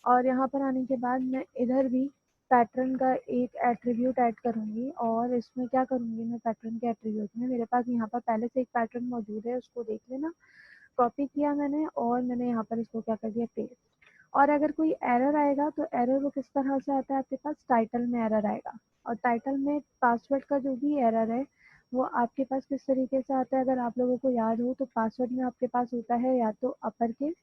और यहाँ पर आने के बाद मैं इधर भी पैटर्न का एक एट्रीब्यूट ऐड करूँगी और इसमें क्या करूँगी, मैं पैटर्न के एट्रीब्यूट में मेरे पास यहाँ पर पहले से एक पैटर्न मौजूद है, उसको देख लेना। कॉपी किया मैंने और मैंने यहाँ पर इसको क्या कर दिया, पेस्ट। और अगर कोई एरर आएगा तो एरर वो किस तरह से आता है, आपके पास टाइटल में एरर आएगा। और टाइटल में पासवर्ड का जो भी एरर है वो आपके पास किस तरीके से आता है, अगर आप लोगों को याद हो तो पासवर्ड में आपके पास होता है या तो अपर केस,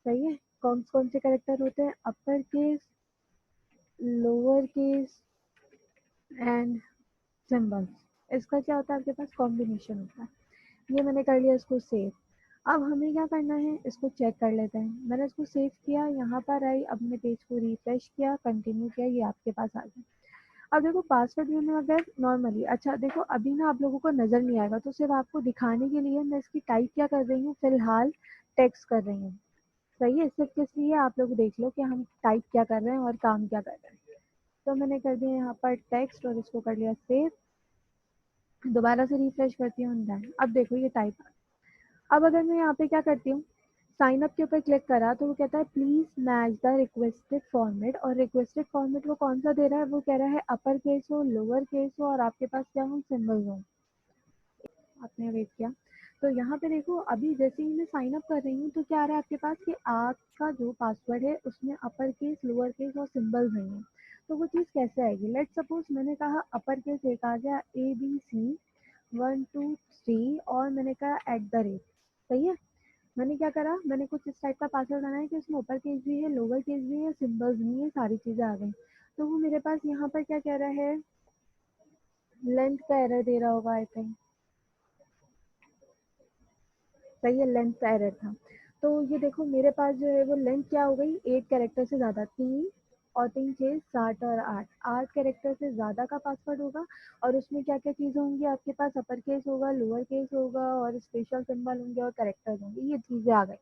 सही है, कौन कौन से कैरेक्टर होते हैं, upper case, lower case and symbols. इसका क्या होता है, आपके पास कॉम्बिनेशन होता है। ये मैंने कर लिया इसको सेव। अब हमें क्या करना है, इसको चेक कर लेते हैं। मैंने इसको सेव किया, यहाँ पर आई, अपने पेज को रिफ्रेश किया, कंटिन्यू किया, ये आपके पास आ गया। अब देखो पासवर्ड में अगर नॉर्मली, अच्छा देखो अभी ना आप लोगों को नजर नहीं आएगा, तो सिर्फ आपको दिखाने के लिए मैं इसकी टाइप क्या कर रही हूँ, फिलहाल टेक्स्ट कर रही हूँ। सही है, सिर्फ किस लिए, आप लोग देख लो कि हम टाइप क्या कर रहे हैं और काम क्या कर रहे हैं। तो मैंने कर दिया यहाँ पर टेक्स्ट और इसको कर लिया सेव। दोबारा से रिफ्रेश करती हूँ डन। अब देखो ये टाइप। अब अगर मैं यहाँ पे क्या करती हूँ, साइन अप के ऊपर क्लिक करा तो वो कहता है please match the requested format. और रिक्वेस्टेड फॉर्मेट वो कौन सा दे रहा है, वो कह रहा है अपर केस हो, लोअर केस हो और आपके पास क्या हो, सिंबल हो। आपने वेट किया तो यहाँ पे देखो, अभी जैसे ही मैं साइन अप कर रही हूँ तो क्या आ रहा है आपके पास कि आपका जो पासवर्ड है उसमें अपर केस, लोअर केस और सिंबल्स नहीं है। तो वो चीज़ कैसे आएगी, लेट सपोज मैंने कहा अपर केस एक आ गया ABC 1 2 3 और मैंने कहा @, सही है। मैंने क्या करा, मैंने कुछ इस टाइप का पासवर्ड बनाया कि उसमें अपर केस भी है, लोअर केस भी है, सिंबल्स भी है, सारी चीज़ें आ गई। तो वो मेरे पास यहाँ पर क्या कह रहा है, लेंथ का एरर दे रहा होगा आई थिंक, सही है, लेंथ का एरर था। तो ये देखो मेरे पास जो है वो लेंथ क्या हो गई, 8 कैरेक्टर से ज़्यादा, 3 और 3 6 7 और 8 कैरेक्टर से ज़्यादा का पासवर्ड होगा। और उसमें क्या क्या चीज़ें होंगी, आपके पास अपर केस होगा, लोअर केस होगा और स्पेशल सिंबल होंगे और कैरेक्टर्स होंगे, ये चीज़ें आ गई।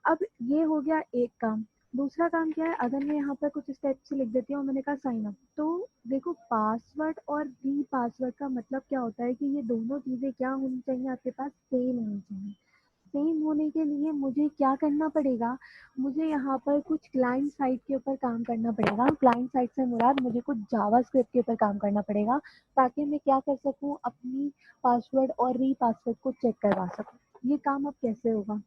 अब ये हो गया एक काम। दूसरा काम क्या है, अगर मैं यहाँ पर कुछ स्टेप से लिख देती हूँ, मैंने कहा साइन अप, तो देखो पासवर्ड और री पासवर्ड का मतलब क्या होता है कि ये दोनों चीज़ें क्या होनी चाहिए, आपके पास सेम होनी चाहिए। सेम होने के लिए मुझे क्या करना पड़ेगा, मुझे यहाँ पर कुछ क्लाइंट साइड के ऊपर काम करना पड़ेगा। क्लाइंट साइड से मुराद मुझे कुछ जावास्क्रिप्ट के ऊपर काम करना पड़ेगा, ताकि मैं क्या कर सकूँ, अपनी पासवर्ड और री पासवर्ड को चेक करवा सकूँ। ये काम अब कैसे होगा,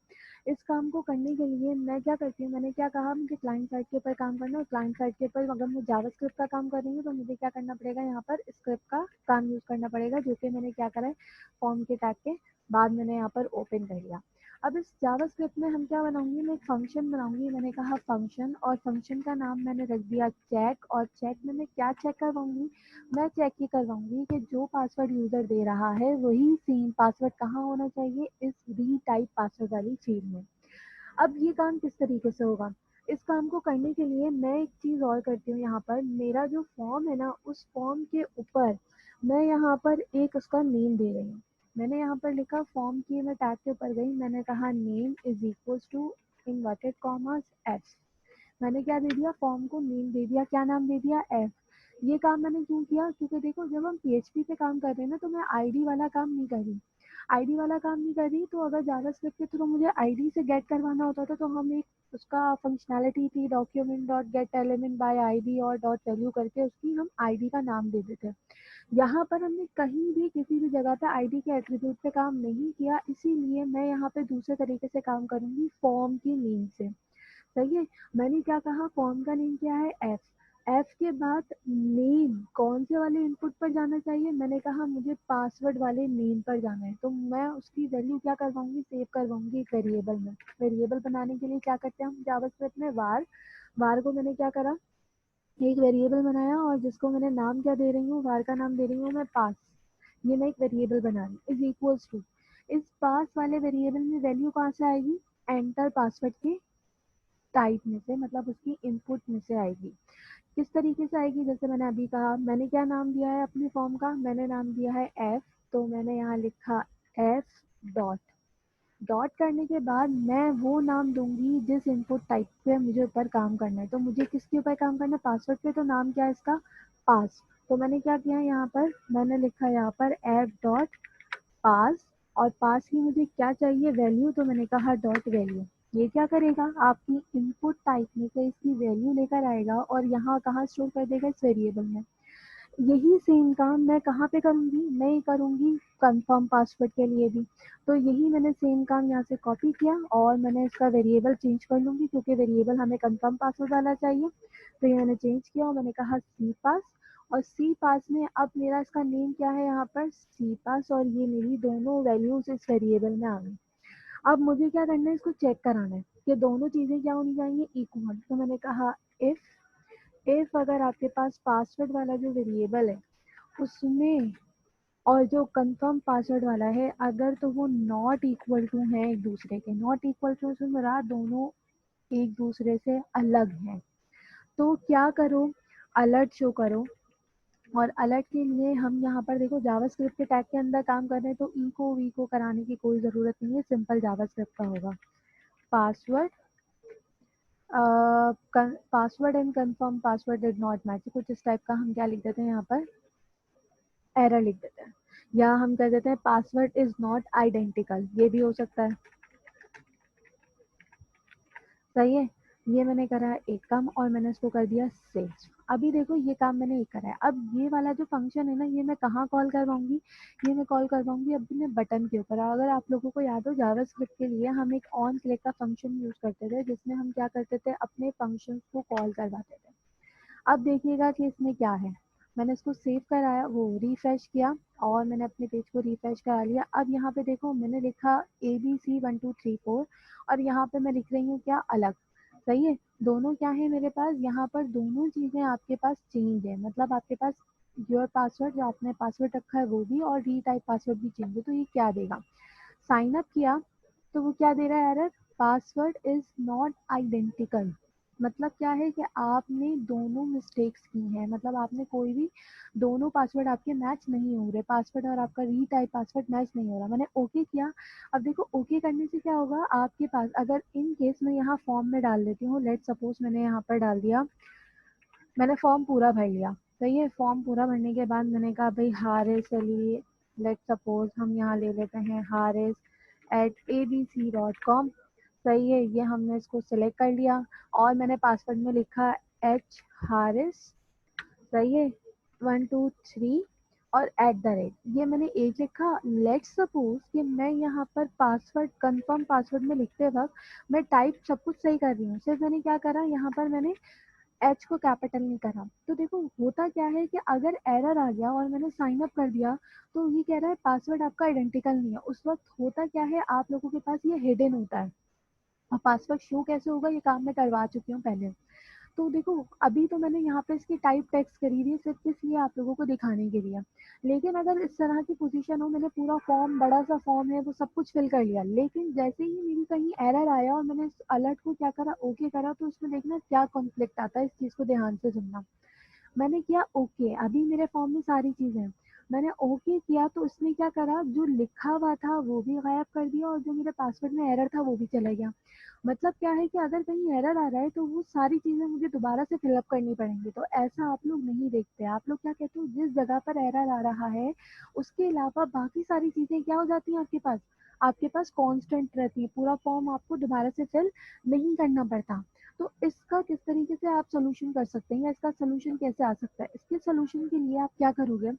इस काम को करने के लिए मैं क्या करती हूँ, मैंने क्या कहा, मुझे क्लाइंट साइड के ऊपर काम करना है और क्लाइंट साइड के ऊपर अगर मैं जावास्क्रिप्ट का काम कर रही हूँ तो मुझे क्या करना पड़ेगा, यहाँ पर स्क्रिप्ट का काम यूज़ करना पड़ेगा, जो कि मैंने क्या करा है, फॉर्म के टैग के बाद मैंने यहाँ पर ओपन कर लिया। अब इस जावास्क्रिप्ट में हम क्या बनाऊंगी, मैं एक फंक्शन बनाऊंगी। मैंने कहा फंक्शन, और फंक्शन का नाम मैंने रख दिया चेक। और चेक में मैं क्या चेक करवाऊंगी, मैं चेक ये करवाऊंगी कि जो पासवर्ड यूजर दे रहा है वही सेम पासवर्ड कहाँ होना चाहिए, इस री टाइप पासवर्ड वाली फील्ड में। अब ये काम किस तरीके से होगा, इस काम को करने के लिए मैं एक चीज़ और करती हूँ, यहाँ पर मेरा जो फॉर्म है ना, उस फॉर्म के ऊपर मैं यहाँ पर एक उसका नेम दे रही हूँ। मैंने यहाँ पर लिखा फॉर्म की, मैं टैग के ऊपर गई, मैंने कहा name is equals to inverted commas F. मैंने क्या दे दिया, फॉर्म को नेम दे दिया, क्या नाम दे दिया, एफ। ये काम मैंने क्यों किया, क्योंकि देखो जब हम PHP पे काम कर रहे हैं ना, तो मैं आईडी वाला काम नहीं कर रही। आईडी वाला काम नहीं कर रही, तो अगर जावास्क्रिप्ट के थ्रू मुझे आईडी से गेट करवाना होता था तो हम एक उसका फंक्शनैलिटी थी document dot gate element by ID और डॉट वैल्यू करके उसकी हम आईडी का नाम दे देते। यहाँ पर हमने कहीं भी किसी भी जगह पे आईडी के एट्रीब्यूट पे काम नहीं किया, इसीलिए मैं यहाँ पे दूसरे तरीके से काम करूंगी, फॉर्म की नेम से। सही है, मैंने क्या कहा, फॉर्म का नेम क्या है, एफ। एफ के बाद नेम कौन से वाले इनपुट पर जाना चाहिए, मैंने कहा मुझे पासवर्ड वाले नेम पर जाना है, तो मैं उसकी वैल्यू क्या करवाऊंगी, सेव करवाऊंगी एक वेरिएबल में। वेरिएबल बनाने के लिए क्या करते हैं हम जावास्क्रिप्ट में, वार। वार को मैंने क्या करा, एक वेरिएबल बनाया और जिसको मैंने नाम क्या दे रही हूँ, वार का नाम दे रही हूँ मैं पास। ये मैं एक वेरिएबल बना रही, इज इक्वल्स टू, इस पास वाले वेरिएबल में वैल्यू कहाँ से आएगी, एंटर पासवर्ड के टाइप में से, मतलब उसकी इनपुट में से आएगी। किस तरीके से आएगी, जैसे मैंने अभी कहा, मैंने क्या नाम दिया है अपने फॉर्म का, मैंने नाम दिया है एफ। तो मैंने यहाँ लिखा एफ डॉट। डॉट करने के बाद मैं वो नाम दूंगी जिस इनपुट टाइप पे मुझे ऊपर काम करना है। तो मुझे किसके ऊपर काम करना है, पासवर्ड पे, तो नाम क्या है इसका, पास। तो मैंने क्या किया, यहाँ पर मैंने लिखा यहाँ पर एफ डॉट पास। और पास की मुझे क्या चाहिए, वैल्यू, तो मैंने कहा डॉट वैल्यू। ये क्या करेगा, आपकी इनपुट टाइप में से इसकी वैल्यू लेकर आएगा और यहाँ कहाँ स्टोर कर देगा, इस वेरिएबल में। यही सेम काम मैं कहाँ पे करूँगी, मैं करूँगी कंफर्म पासवर्ड के लिए भी। तो यही मैंने सेम काम यहाँ से कॉपी किया और मैंने इसका वेरिएबल चेंज कर लूँगी, क्योंकि वेरिएबल हमें कंफर्म पासवर्ड वाला चाहिए। तो ये मैंने चेंज किया और मैंने कहा सी पास, और सी पास में अब मेरा इसका नेम क्या है यहाँ पर, सी पास, और ये मेरी दोनों वैल्यूज इस वेरिएबल में आ गई। अब मुझे क्या करना है, इसको चेक कराना है कि दोनों चीज़ें क्या होनी चाहिए, इक्वल। तो मैंने कहा इफ अगर आपके पास पासवर्ड वाला जो वेरिएबल है उसमें और जो कंफर्म पासवर्ड वाला है, अगर तो वो नॉट इक्वल टू है एक दूसरे के, नॉट इक्वल टू से मेरा दोनों एक दूसरे से अलग है, तो क्या करो, अलर्ट शो करो। और अलर्ट के लिए हम यहाँ पर देखो जावास्क्रिप्ट के टैग के अंदर काम कर रहे हैं, तो ई को वी को कराने की कोई ज़रूरत नहीं है, सिंपल जावास्क्रिप्ट का होगा। Password password and confirm password did not match, कुछ इस टाइप का हम क्या लिख देते हैं यहाँ पर, एरर लिख देते हैं, या हम कह देते हैं पासवर्ड इज नॉट आइडेंटिकल, ये भी हो सकता है। सही है, ये मैंने करा एक काम और मैंने इसको कर दिया सेव। अभी देखो ये काम मैंने एक करा है, अब ये वाला जो फंक्शन है ना, ये मैं कहाँ कॉल करवाऊंगी, ये मैं कॉल करवाऊंगी अपने बटन के ऊपर। अगर आप लोगों को याद हो जावास्क्रिप्ट के लिए हम एक ऑन क्लिक का फंक्शन यूज करते थे, जिसमें हम क्या करते थे, अपने फंक्शंस को कॉल करवाते थे। अब देखिएगा कि इसमें क्या है, मैंने इसको सेव कराया, वो रिफ्रेश किया और मैंने अपने पेज को रिफ्रेश करा लिया। अब यहाँ पे देखो मैंने लिखा ABC1234 और यहाँ पे मैं लिख रही हूँ क्या, अलग। सही है, दोनों क्या है मेरे पास, यहाँ पर दोनों चीज़ें आपके पास चेंज है, मतलब आपके पास योर पासवर्ड, जो आपने पासवर्ड रखा है वो भी, और री टाइप पासवर्ड भी चेंज है। तो ये क्या देगा, साइन अप किया तो वो क्या दे रहा है, error, password is not identical. मतलब क्या है कि आपने दोनों मिस्टेक्स की हैं, मतलब आपने कोई भी, दोनों पासवर्ड आपके मैच नहीं हो रहे, पासवर्ड और आपका री टाइप पासवर्ड मैच नहीं हो रहा। मैंने ओके किया। अब देखो ओके करने से क्या होगा, आपके पास अगर इन केस मैं यहाँ फॉर्म में डाल देती हूँ, लेट सपोज मैंने यहाँ पर डाल दिया, मैंने फॉर्म पूरा भर लिया। सही है, फॉर्म पूरा भरने के बाद मैंने कहा भाई हारिस अली, लेट सपोज हम यहाँ ले लेते हैं haris@abc.com। सही है, ये हमने इसको सिलेक्ट कर लिया और मैंने पासवर्ड में लिखा एच हारिस। सही है, 1 2 3 और @ ये मैंने एक लिखा। लेट सपोज कि मैं यहाँ पर पासवर्ड कंफर्म पासवर्ड में लिखते वक्त मैं टाइप सब कुछ सही कर रही हूँ, सिर्फ मैंने क्या करा, यहाँ पर मैंने एच को कैपिटल नहीं करा। तो देखो होता क्या है कि अगर एरर आ गया और मैंने साइन अप कर दिया, तो ये कह रहा है पासवर्ड आपका आइडेंटिकल नहीं है, उस वक्त होता क्या है, आप लोगों के पास ये हिडन होता है। और पासवर्ड शो कैसे होगा, ये काम मैं करवा चुकी हूँ पहले। तो देखो अभी तो मैंने यहाँ पे इसकी टाइप टेक्स्ट करी थी सिर्फ इसलिए आप लोगों को दिखाने के लिए। लेकिन अगर इस तरह की पोजीशन हो, मैंने पूरा फॉर्म, बड़ा सा फॉर्म है वो सब कुछ फिल कर लिया, लेकिन जैसे ही मेरी कहीं एरर आया और मैंने इस अलर्ट को क्या करा, ओके करा, तो उसमें देखना क्या कॉन्फ्लिक्ट आता है, इस चीज़ को ध्यान से सुनना। मैंने किया ओके, अभी मेरे फॉर्म में सारी चीज़ें हैं, मैंने ओके किया तो उसने क्या करा, जो लिखा हुआ था वो भी गायब कर दिया और जो मेरे पासवर्ड में एरर था वो भी चला गया। मतलब क्या है कि अगर कहीं एरर आ रहा है तो वो सारी चीज़ें मुझे दोबारा से फिलअप करनी पड़ेंगी। तो ऐसा आप लोग नहीं देखते, आप लोग क्या कहते हो, जिस जगह पर एरर आ रहा है उसके अलावा बाकी सारी चीज़ें क्या हो जाती हैं आपके पास कांस्टेंट रहती है, पूरा फॉर्म आपको दोबारा से फिल नहीं करना पड़ता। तो इसका किस तरीके से आप सोल्यूशन कर सकते हैं, या इसका सोल्यूशन कैसे आ सकता है, इसके सोल्यूशन के लिए आप क्या करोगे,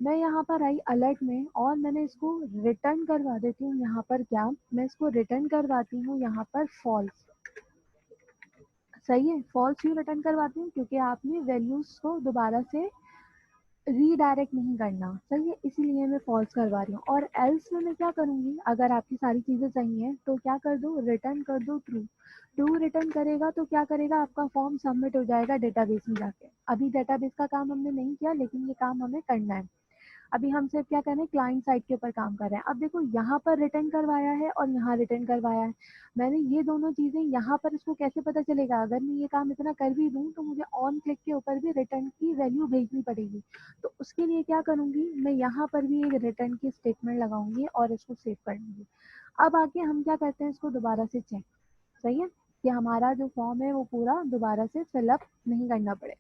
मैं यहाँ पर आई अलर्ट में और मैंने इसको रिटर्न करवा देती हूँ। यहाँ पर क्या, मैं इसको रिटर्न करवाती हूँ यहाँ पर फॉल्स। सही है, फॉल्स क्यों रिटर्न करवाती हूँ, क्योंकि आपने वैल्यूज को दोबारा से रीडायरेक्ट नहीं करना। सही है, इसीलिए मैं फॉल्स करवा रही हूँ। और एल्स में मैं क्या करूँगी, अगर आपकी सारी चीज़ें सही हैं तो क्या कर दो, रिटर्न कर दो ट्रू। ट्रू रिटर्न करेगा तो क्या करेगा, आपका फॉर्म सबमिट हो जाएगा डेटाबेस में जाके। अभी डेटाबेस का काम हमने नहीं किया, लेकिन ये काम हमें करना है। अभी हम सिर्फ क्या कर रहे हैं, क्लाइंट साइड के ऊपर काम कर रहे हैं। अब देखो यहाँ पर रिटर्न करवाया है और यहाँ रिटर्न करवाया है, मैंने ये दोनों चीजें यहाँ पर, इसको कैसे पता चलेगा, अगर मैं ये काम इतना कर भी दूँ तो मुझे ऑन क्लिक के ऊपर भी रिटर्न की वैल्यू भेजनी पड़ेगी। तो उसके लिए क्या करूंगी, मैं यहाँ पर भी एक रिटर्न की स्टेटमेंट लगाऊंगी और इसको सेव कर लूंगी। अब आगे हम क्या करते हैं, इसको दोबारा से चेक। सही है, कि हमारा जो फॉर्म है वो पूरा दोबारा से फिलअप नहीं करना पड़े।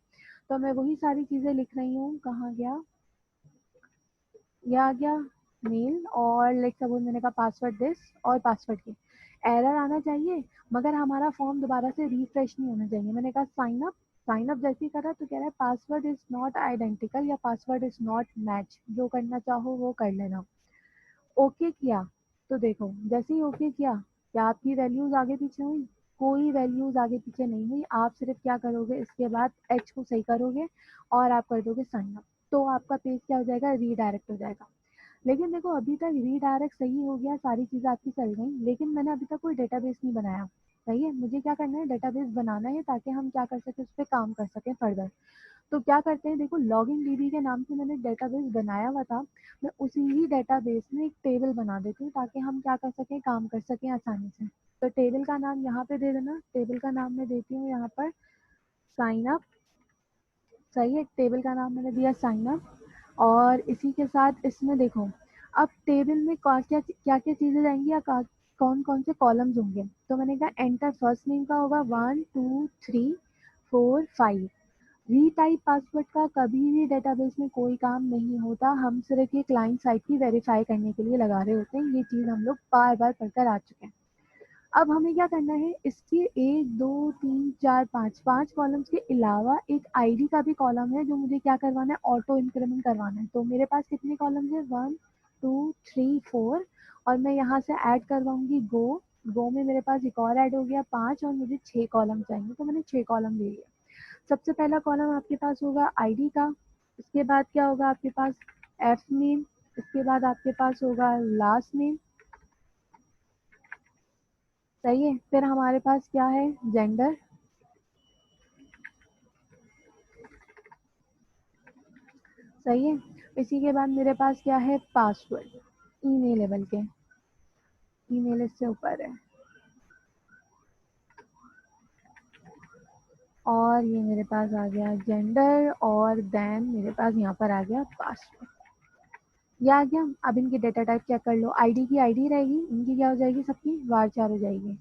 तो मैं वही सारी चीजें लिख रही हूँ, कहाँ गया, ये आ गया मेल, और लाइक सपोज मैंने कहा पासवर्ड दिस और पासवर्ड की। एरर आना चाहिए, मगर हमारा फॉर्म दोबारा से रिफ्रेश नहीं होना चाहिए। मैंने कहा साइन अप जैसे ही करा तो कह रहा है पासवर्ड इज नॉट आइडेंटिकल या पासवर्ड इज नॉट मैच, जो करना चाहो वो कर लेना। ओके किया, तो देखो जैसे ही ओके किया, क्या आपकी वैल्यूज आगे पीछे हुई? कोई वैल्यूज आगे पीछे नहीं हुई। आप सिर्फ क्या करोगे, इसके बाद एच को सही करोगे और आप कर दोगे साइन अप, तो आपका पेज क्या हो जाएगा, रीडायरेक्ट हो जाएगा। लेकिन देखो अभी तक रीडायरेक्ट सही हो गया, सारी चीज़ें आपकी चल गई, लेकिन मैंने अभी तक कोई डेटाबेस नहीं बनाया। सही है, मुझे क्या करना है, डेटाबेस बनाना है ताकि हम क्या कर सकें, उस पर काम कर सकें फर्दर। तो क्या करते हैं, देखो लॉगिन डीबी के नाम से मैंने डेटाबेस बनाया हुआ था, मैं उसी ही डेटाबेस में एक टेबल बना देती हूँ ताकि हम क्या कर सकें, काम कर सकें आसानी से। तो टेबल का नाम यहाँ पे दे देना, टेबल का नाम मैं देती हूँ यहाँ पर साइन अप। सही है, टेबल का नाम मैंने दिया साइन अप, और इसी के साथ इसमें देखो अब टेबल में क्या क्या चीजें जाएंगी या कौन कौन से कॉलम्स होंगे। तो मैंने कहा एंटर फर्स्ट नेम का होगा 1 2 3 4 5। रीटाइप पासवर्ड का कभी भी डेटाबेस में कोई काम नहीं होता, हम सिर्फ ये क्लाइंट साइड की वेरीफाई करने के लिए लगा रहे होते हैं। ये चीज़ हम लोग बार बार पढ़कर आ चुके हैं। अब हमें क्या करना है, इसके 1 2 3 4 5 कॉलम्स के अलावा एक आईडी का भी कॉलम है जो मुझे क्या करवाना है, ऑटो इंक्रीमेंट करवाना है। तो मेरे पास कितने कॉलम्स है, 1 2 3 4, और मैं यहाँ से ऐड करवाऊंगी गो में मेरे पास एक और ऐड हो गया 5, और मुझे 6 कॉलम चाहिए, तो मैंने 6 कॉलम ले लिया। सबसे पहला कॉलम आपके पास होगा आईडी का, इसके बाद क्या होगा आपके पास, एफ नेम, इसके बाद आपके पास होगा लास्ट नेम। सही है, फिर हमारे पास क्या है, जेंडर। सही है, इसी के बाद मेरे पास क्या है, पासवर्ड, ईमेल लेवल के, ईमेल इससे ऊपर है, और ये मेरे पास आ गया जेंडर, और देन मेरे पास यहाँ पर आ गया पासवर्ड। ये आ गया। अब इनकी डेटा टाइप चेक कर लो, आईडी की आईडी रहेगी, इनकी क्या हो जाएगी, सबकी वार 4 हो जाएगी।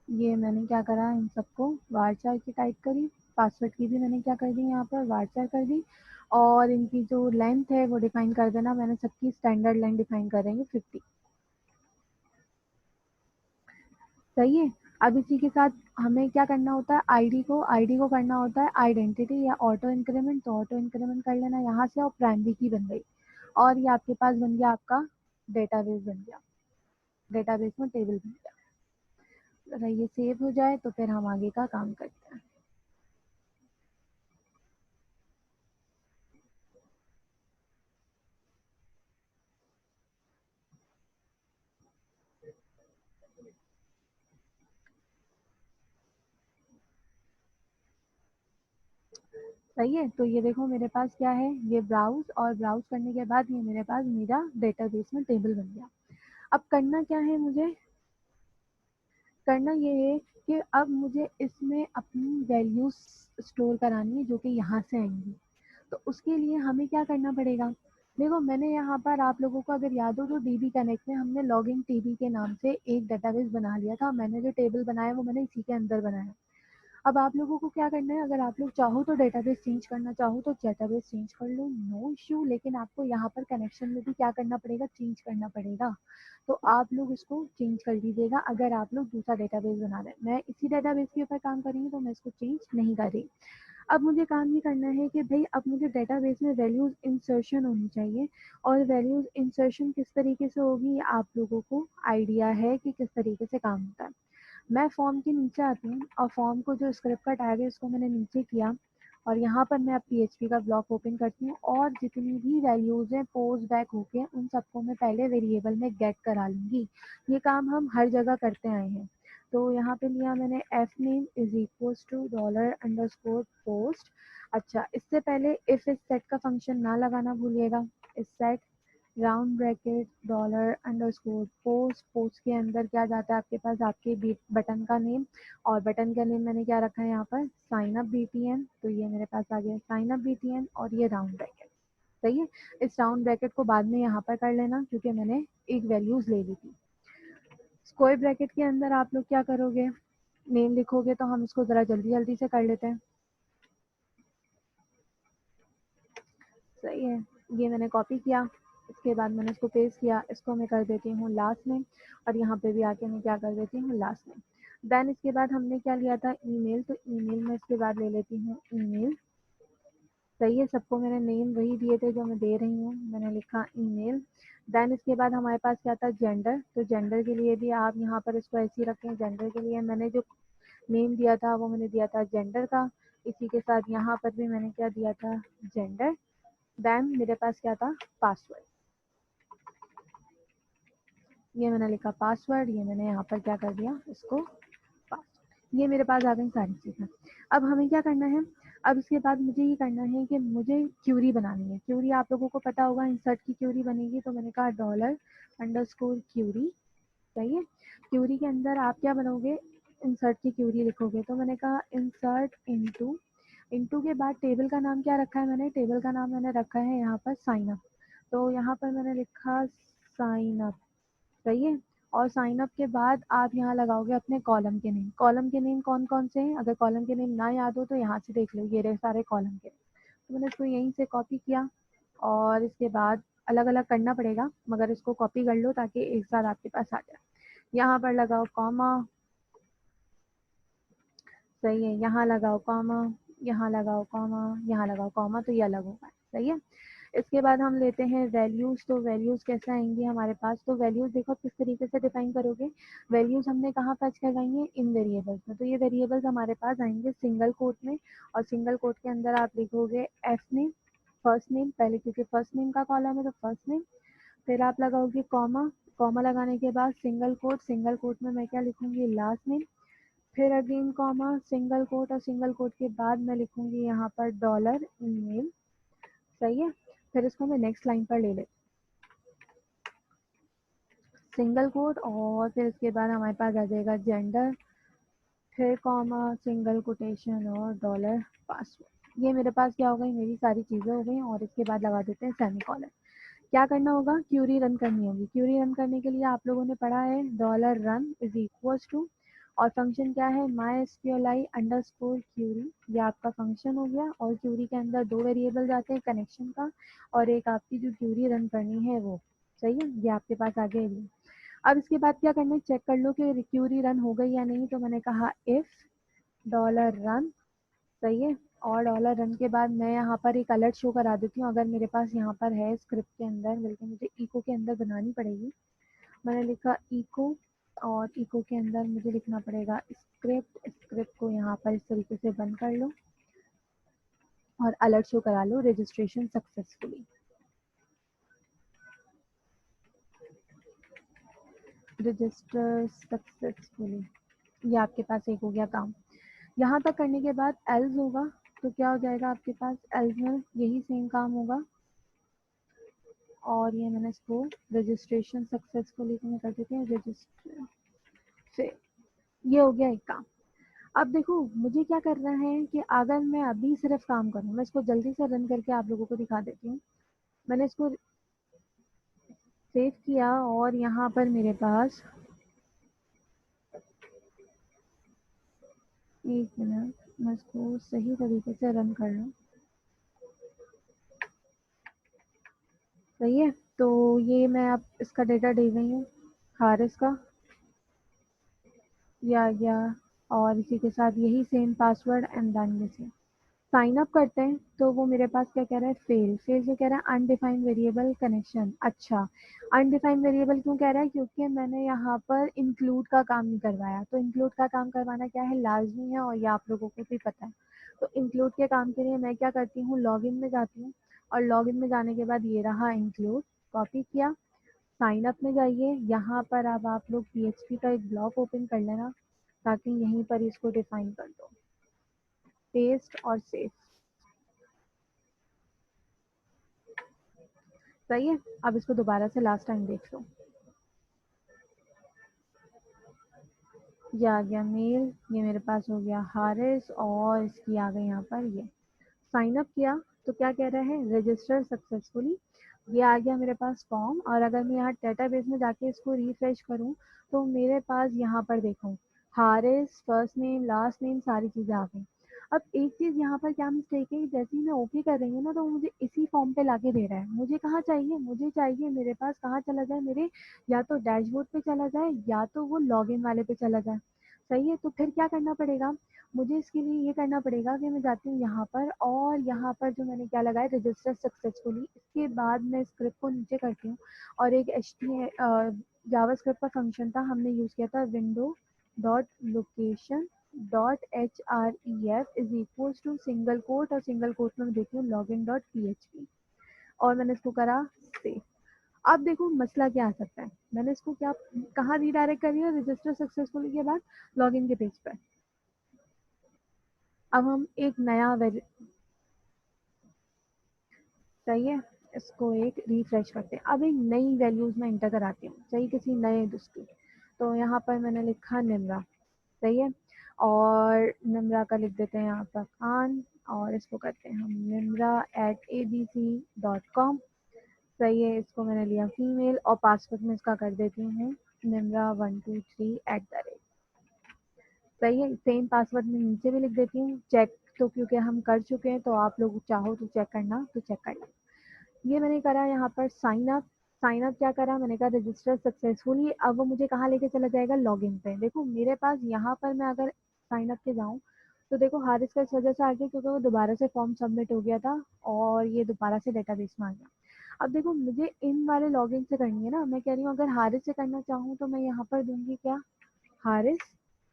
ये मैंने क्या करा, इन सबको वार 4 की टाइप करी, पासवर्ड की भी मैंने क्या कर दी, यहाँ पर वार 4 कर दी, और इनकी जो लेंथ है वो डिफाइन कर देना, मैंने सबकी स्टैंडर्ड लेंथ डिफाइन करेंगे 50। सही है, अब इसी के साथ हमें क्या करना होता है, आईडी को करना होता है आइडेंटिटी या ऑटो इंक्रीमेंट, तो ऑटो इंक्रीमेंट कर लेना यहाँ से, और प्राइमरी की बन गई, और ये आपके पास बन गया आपका डेटाबेस बन गया, डेटाबेस में टेबल बन गया। अगर ये सेव हो जाए तो फिर हम आगे का काम करते हैं। सही है, तो ये देखो मेरे पास क्या है, ये ब्राउज, और ब्राउज करने के बाद ये मेरे पास मेरा डेटाबेस में टेबल बन गया। अब करना क्या है मुझे, करना ये है कि अब मुझे इसमें अपनी वैल्यूज स्टोर करानी है जो कि यहाँ से आएंगी। तो उसके लिए हमें क्या करना पड़ेगा, देखो मैंने यहाँ पर आप लोगों को अगर याद हो तो डीबी कनेक्ट में हमने लॉगिन टीबी के नाम से एक डेटाबेस बना लिया था, मैंने जो टेबल बनाया वो मैंने इसी के अंदर बनाया। अब आप लोगों को क्या करना है, अगर आप लोग चाहो तो डेटाबेस चेंज करना चाहो तो डेटाबेस चेंज कर लो, नो इश्यू, लेकिन आपको यहाँ पर कनेक्शन में भी क्या करना पड़ेगा, चेंज करना पड़ेगा। तो आप लोग इसको चेंज कर दीजिएगा अगर आप लोग दूसरा डेटाबेस बना रहे हैं। मैं इसी डेटाबेस के ऊपर काम करेंगे तो मैं इसको चेंज नहीं कर रही। अब मुझे काम ये करना है कि भाई अब मुझे डेटाबेस में वैल्यूज इंसर्शन होनी चाहिए, और वैल्यूज इंसर्शन किस तरीके से होगी ये आप लोगों को आइडिया है कि किस तरीके से काम होता है। मैं फॉर्म के नीचे आती हूँ, और फॉर्म को जो स्क्रिप्ट का टैग है इसको मैंने नीचे किया, और यहाँ पर मैं अब पीएचपी का ब्लॉक ओपन करती हूँ, और जितनी भी वैल्यूज हैं पोस्ट बैक होके उन सबको मैं पहले वेरिएबल में गेट करा लूंगी। ये काम हम हर जगह करते आए हैं। तो यहाँ पे लिया मैंने F name is equal to $_post. अच्छा, इससे पहले इफ इस सेट का फंक्शन ना लगाना भूलिएगा, इस set round bracket $_post, post के अंदर क्या जाता है आपके पास, आपके बटन का नेम, और बटन का नेम मैंने क्या रखा है यहाँ पर, साइन अप बीटीएन, तो ये मेरे पास आ गया साइन अप बीटीएन, और ये राउंड ब्रैकेट। सही है, इस राउंड ब्रैकेट को बाद में यहाँ पर कर लेना क्योंकि मैंने एक वैल्यूज ले ली थी। स्क्वायर ब्रैकेट के अंदर आप लोग क्या करोगे, नेम लिखोगे, तो हम इसको जरा जल्दी जल्दी से कर लेते हैं। सही है, ये मैंने कॉपी किया, इसके बाद मैंने इसको पेस्ट किया, इसको मैं कर देती हूँ लास्ट नेम और यहाँ पे भी आके मैं क्या कर देती हूँ लास्ट नेम। देन इसके बाद हमने क्या लिया था ईमेल, तो ईमेल में इसके बाद ले लेती हूँ ईमेल। सही है, सबको मैंने नेम वही दिए थे जो मैं दे रही हूँ, मैंने लिखा ईमेल। देन इसके बाद हमारे पास क्या था जेंडर, तो जेंडर के लिए भी आप यहाँ पर इसको ऐसे ही रखें। जेंडर के लिए मैंने जो नेम दिया था वो मैंने दिया था जेंडर का, इसी के साथ यहाँ पर भी मैंने क्या दिया था जेंडर। देन मेरे पास क्या था पासवर्ड, ये मैंने लिखा पासवर्ड, ये मैंने यहाँ पर क्या कर दिया इसको पासवर्ड। ये मेरे पास आ गई सारी चीज़ें। अब हमें क्या करना है, अब इसके बाद मुझे ये करना है कि मुझे क्यूरी बनानी है। क्यूरी आप लोगों को पता होगा इंसर्ट की क्यूरी बनेगी, तो मैंने कहा $_ क्यूरी। सही है, क्यूरी के अंदर आप क्या बनोगे, इंसर्ट की क्यूरी लिखोगे, तो मैंने कहा इंसर्ट इनटू, इनटू के बाद टेबल का नाम क्या रखा है मैंने, टेबल का नाम मैंने रखा है यहाँ पर साइन अप, तो यहाँ पर मैंने लिखा साइन अप। सही है, और साइन अप के बाद आप यहाँ लगाओगे अपने कॉलम के नेम। कॉलम के नेम कौन कौन से हैं, अगर कॉलम के नेम ना याद हो तो यहाँ से देख लो, ये रहे सारे कॉलम के। तो मैंने इसको यहीं से कॉपी किया और इसके बाद अलग अलग करना पड़ेगा, मगर इसको कॉपी कर लो ताकि एक साथ आपके पास आ जाए। यहाँ पर लगाओ कॉमा, सही है, यहाँ लगाओ कॉमा, यहाँ लगाओ कॉमा, यहाँ लगाओ कॉमा, तो ये अलग होगा। सही है, इसके बाद हम लेते हैं वैल्यूज, तो वैल्यूज कैसे आएंगी हमारे पास, तो वैल्यूज देखो किस तरीके से डिफाइन करोगे। वैल्यूज हमने कहाँ फर्स्ट करवाई है, इन वेरिएबल्स में, तो ये वेरिएबल्स हमारे पास आएंगे सिंगल कोट में, और सिंगल कोट के अंदर आप लिखोगे एफ नेम, फर्स्ट नेम पहले, क्योंकि फर्स्ट नेम का कॉलम है तो फर्स्ट नेम, फिर आप लगाओगे कॉमा, कॉमा लगाने के बाद सिंगल कोट, सिंगल कोट में मैं क्या लिखूंगी लास्ट नेम, फिर अगेन कॉमा, सिंगल कोट, और सिंगल कोट के बाद मैं लिखूंगी यहाँ पर डॉलर ईमेल। सही है, फिर इसको मैं नेक्स्ट लाइन पर ले लेती, सिंगल कोट, और फिर इसके बाद हमारे पास आ जाएगा जेंडर, फिर कॉमा, सिंगल कोटेशन और डॉलर पासवर्ड। ये मेरे पास क्या हो गई, मेरी सारी चीज़ें हो गई, और इसके बाद लगा देते हैं सेमीकोलन। क्या करना होगा, क्यूरी रन करनी होगी। क्यूरी रन करने के लिए आप लोगों ने पढ़ा है $run इज इक्वल्स टू, और फंक्शन क्या है mysqli_query, ये आपका फंक्शन हो गया, और क्यूरी के अंदर दो वेरिएबल आते हैं, कनेक्शन का और एक आपकी जो क्यूरी रन करनी है वो। सही है, ये आपके पास आ गया। अब इसके बाद क्या करना है, चेक कर लो कि क्यूरी रन हो गई या नहीं, तो मैंने कहा इफ $run। सही है, और $run के बाद मैं यहाँ पर एक अलर्ट शो करा देती हूँ, अगर मेरे पास यहाँ पर है स्क्रिप्ट के अंदर, बल्कि मुझे इको के अंदर बनानी पड़ेगी। मैंने लिखा इको, और इको के अंदर मुझे लिखना पड़ेगा स्क्रिप्ट, स्क्रिप्ट को यहाँ पर इस तरीके से बंद कर लो और अलर्ट शो करा लो रजिस्ट्रेशन सक्सेसफुली, रजिस्टर सक्सेसफुली। ये आपके पास एक हो गया काम। यहाँ तक करने के बाद एल्स होगा, तो क्या हो जाएगा आपके पास, एल्स में यही सेम काम होगा, और ये मैंने इसको रजिस्ट्रेशन सक्सेसफुली में कर देती हूँ रजिस्टर से। ये हो गया एक काम। अब देखो मुझे क्या करना है कि अगर मैं अभी सिर्फ काम करूँ, मैं इसको जल्दी से रन करके आप लोगों को दिखा देती हूँ। मैंने इसको सेव किया और यहाँ पर मेरे पास, एक मिनट, मैं इसको सही तरीके से रन कर लूँ। सही है, तो ये मैं अब इसका डेटा दे रही हूँ, हारिस का, ये आ गया, और इसी के साथ यही सेम पासवर्ड एंड देन ये सेम। साइन अप करते हैं, तो वो मेरे पास क्या कह रहा है, फेल, फेल से कह रहा है अनडिफाइंड वेरिएबल कनेक्शन। अच्छा, अनडिफाइंड वेरिएबल क्यों कह रहा है, क्योंकि मैंने यहाँ पर इंक्लूड का काम नहीं करवाया, तो इंक्लूड का काम करवाना क्या है लाजमी है, और ये आप लोगों को भी पता है। तो इंक्लूड के काम के लिए मैं क्या करती हूँ, लॉगिन में जाती हूँ, और लॉगिन में जाने के बाद ये रहा इंक्लूड, कॉपी किया, साइन अप में जाइए, यहाँ पर अब आप लोग PHP का एक ब्लॉक ओपन कर लेना, ताकि यहीं पर इसको डिफाइन कर दो, पेस्ट और सेव। सही है, अब इसको दोबारा से लास्ट टाइम देख लो, ये आ गया मेल, ये मेरे पास हो गया हारिस, और इसकी आ गई यहाँ पर ये साइन अप किया, तो क्या कह रहा है रजिस्टर सक्सेसफुली, ये आ गया मेरे पास फॉर्म। और अगर मैं यहाँ डेटाबेस में जाके इसको रिफ्रेश करूँ, तो मेरे पास यहाँ पर देखो Haris, first name last name सारी चीज़ें आ गई। अब एक चीज यहाँ पर क्या मिस्टेक है, जैसे ही मैं ओके कर रही हूँ ना तो वो मुझे इसी फॉर्म पे लाके दे रहा है। मुझे कहाँ चाहिए, मुझे चाहिए मेरे पास कहाँ चला जाए, मेरे या तो डैशबोर्ड पे चला जाए या तो वो लॉगिन वाले पे चला जाए। सही है, तो फिर क्या करना पड़ेगा मुझे, इसके लिए ये करना पड़ेगा कि मैं जाती हूँ यहाँ पर, और यहाँ पर जो मैंने क्या लगाया रजिस्टर सक्सेसफुली, इसके बाद मैं स्क्रिप्ट को नीचे करती हूँ और एक जावास्क्रिप्ट का फंक्शन था, हमने यूज किया था window dot location dot H R E F is equal to single quote, और सिंगल कोट में मैं देती हूँ login dot P H P, और मैंने इसको करा सेव। अब देखो मसला क्या आ सकता है, मैंने इसको क्या कहाँ रीडायरेक्ट करी है, रजिस्टर सक्सेसफुली के बाद लॉगिन के पेज पर। अब हम एक नया सही है, इसको एक रिफ्रेश करते हैं। अब एक नई वैल्यूज में इंटर कराती हूँ, सही, किसी नए दोस्ती। तो यहाँ पर मैंने लिखा निम्रा, सही है, और निम्रा का लिख देते हैं यहाँ पर खान, और इसको करते हैं हम nimra@abc.com। सही है, इसको मैंने लिया फीमेल, और पासवर्ड में इसका कर देती हूँ nimra123@। सही है, सेम पासवर्ड में नीचे भी लिख देती हूँ चेक, तो क्योंकि हम कर चुके हैं तो आप लोग चाहो तो चेक करना तो चेक कर लो। ये मैंने करा यहाँ पर साइन अप। साइन अप क्या करा, मैंने कहा रजिस्टर सक्सेसफुली। अब वो मुझे कहाँ लेके चला जाएगा, लॉगिन पे। देखो मेरे पास यहाँ पर मैं अगर साइन अप पे जाऊँ तो देखो हारिस का इस वजह से आ गया क्योंकि वो दोबारा से फॉर्म सबमिट हो गया था और ये दोबारा से डेटाबेस में आ गया। अब देखो मुझे इन वाले लॉगिन से करनी है ना, मैं कह रही हूँ अगर हारिस से करना चाहूँ तो मैं यहाँ पर दूंगी क्या, हारिस,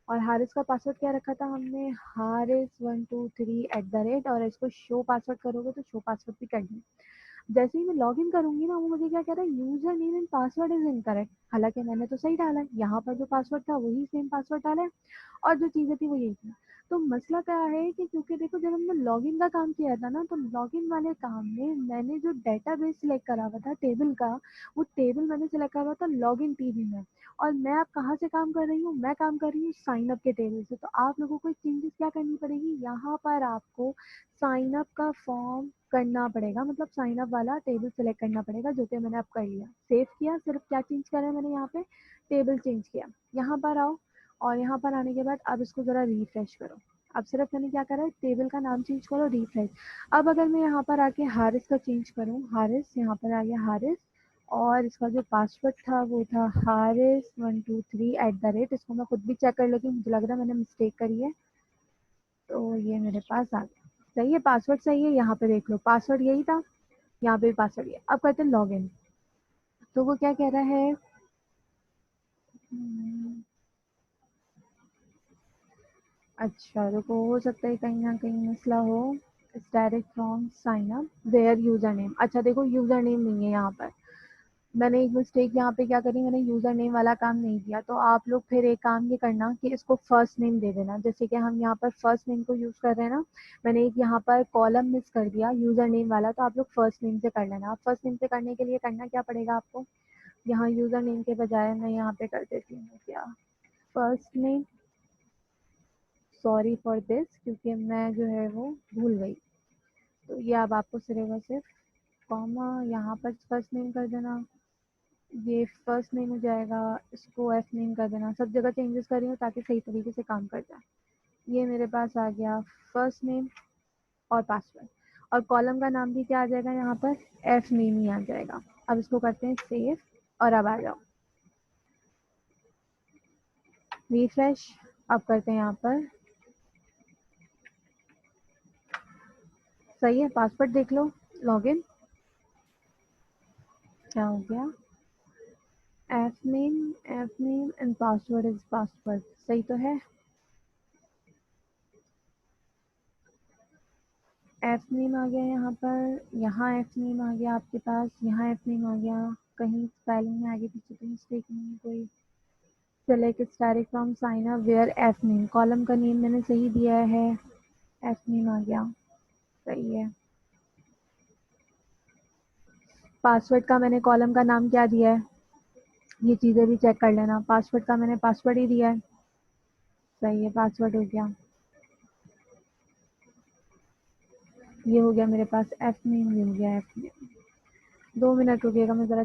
और हारिस का पासवर्ड क्या रखा था हमने, haris123@, और इसको शो पासवर्ड करोगे तो शो पासवर्ड भी कर दें। जैसे ही मैं लॉग इन करूंगी ना वो मुझे क्या कह रहा है, user name and password is incorrect. हालांकि मैंने तो सही डाला है, यहाँ पर जो पासवर्ड था वही सेम पासवर्ड डाला है और जो चीजें थी वो यही थी। तो मसला क्या है कि क्योंकि देखो जब हमने लॉगिन का काम किया था ना तो लॉगिन वाले काम में मैंने जो डेटाबेस सिलेक्ट करा हुआ था टेबल का, वो टेबल मैंने सिलेक्ट करा हुआ था लॉगिन टीबी में। और मैं अब कहाँ से काम कर रही हूँ, मैं काम कर रही हूँ साइन अप के टेबल से। तो आप लोगों को चेंजेस क्या करनी पड़ेगी, यहाँ पर आपको साइन अप का फॉर्म करना पड़ेगा, मतलब साइन अप वाला टेबल सेलेक्ट करना पड़ेगा, जो कि मैंने अब कर लिया, सेव किया। सिर्फ क्या चेंज करा है मैंने यहाँ पे, टेबल चेंज किया। यहाँ पर आओ, और यहाँ पर आने के बाद अब इसको ज़रा रिफ्रेश करो। अब सिर्फ मैंने क्या करा है, टेबल का नाम चेंज करो, रिफ्रेश। अब अगर मैं यहाँ पर आके हारिस का चेंज करूँ, हारिस, यहाँ पर आ गया हारिस, और इसका जो पासवर्ड था वो था haris123@। इसको मैं खुद भी चेक कर लेती हूँ, मुझे लग रहा है मैंने मिस्टेक करी है। तो ये मेरे पास आ गया, सही है, पासवर्ड सही है, यहाँ पे देख लो पासवर्ड यही था, यहाँ पे भी पासवर्ड ये। अब करते हैं लॉग इन। तो वो क्या कह रहा है, अच्छा रुको, हो सकता है कहीं ना कहीं मसला हो। Direct from sign up where user name, अच्छा देखो यूजर नेम नहीं है यहाँ पर, मैंने एक मिस्टेक यहाँ पे क्या करी, मैंने यूजर नेम वाला काम नहीं किया। तो आप लोग फिर एक काम ये करना कि इसको फर्स्ट नेम दे देना, जैसे कि हम यहाँ पर फर्स्ट नेम को यूज कर रहे हैं ना, मैंने एक यहाँ पर कॉलम मिस कर दिया यूजर नेम वाला, तो आप लोग फर्स्ट नेम से कर लेना। आप फर्स्ट नेम से करने के लिए करना क्या पड़ेगा आपको, यहाँ यूजर नेम के बजाय मैं यहाँ पे कर देती हूँ क्या, first name, sorry for this, क्योंकि मैं जो है वो भूल गई। तो ये अब आपको सिर्फ सिर्फ कॉमा यहाँ पर फर्स्ट नेम कर देना, ये फर्स्ट नेम हो जाएगा, इसको एफ नेम कर देना। सब जगह चेंजेस कर रही हूँ ताकि सही तरीके से काम कर जाए। ये मेरे पास आ गया फर्स्ट नेम और पासवर्ड, और कॉलम का नाम भी क्या आ जाएगा यहाँ पर, एफ नेम ही आ जाएगा। अब इसको करते हैं सेव, और अब आ जाओ रिफ्रेश। अब करते हैं यहाँ पर, सही है, पासवर्ड देख लो, लॉगिन, क्या हो गया, F name and password is password, सही तो है। एफ नेम आ गया यहाँ पर, यहाँ एफ नेम आ गया आपके पास, यहाँ एफ नेम आ गया, कहीं स्पेलिंग में आगे पीछे तो मिस्टेक नहीं कोई। Select direct from sign up where F name, column का नेम मैंने सही दिया है, एफ नेम आ गया, सही है। पासवर्ड का मैंने कॉलम का नाम क्या दिया है, ये चीज़ें भी चेक कर लेना, पासवर्ड का मैंने पासवर्ड ही दिया है, सही है, पासवर्ड हो गया। ये हो गया मेरे पास एफ नेम, ये हो गया एफ नेम। 2 मिनट रुकिएगा, मैं ज़रा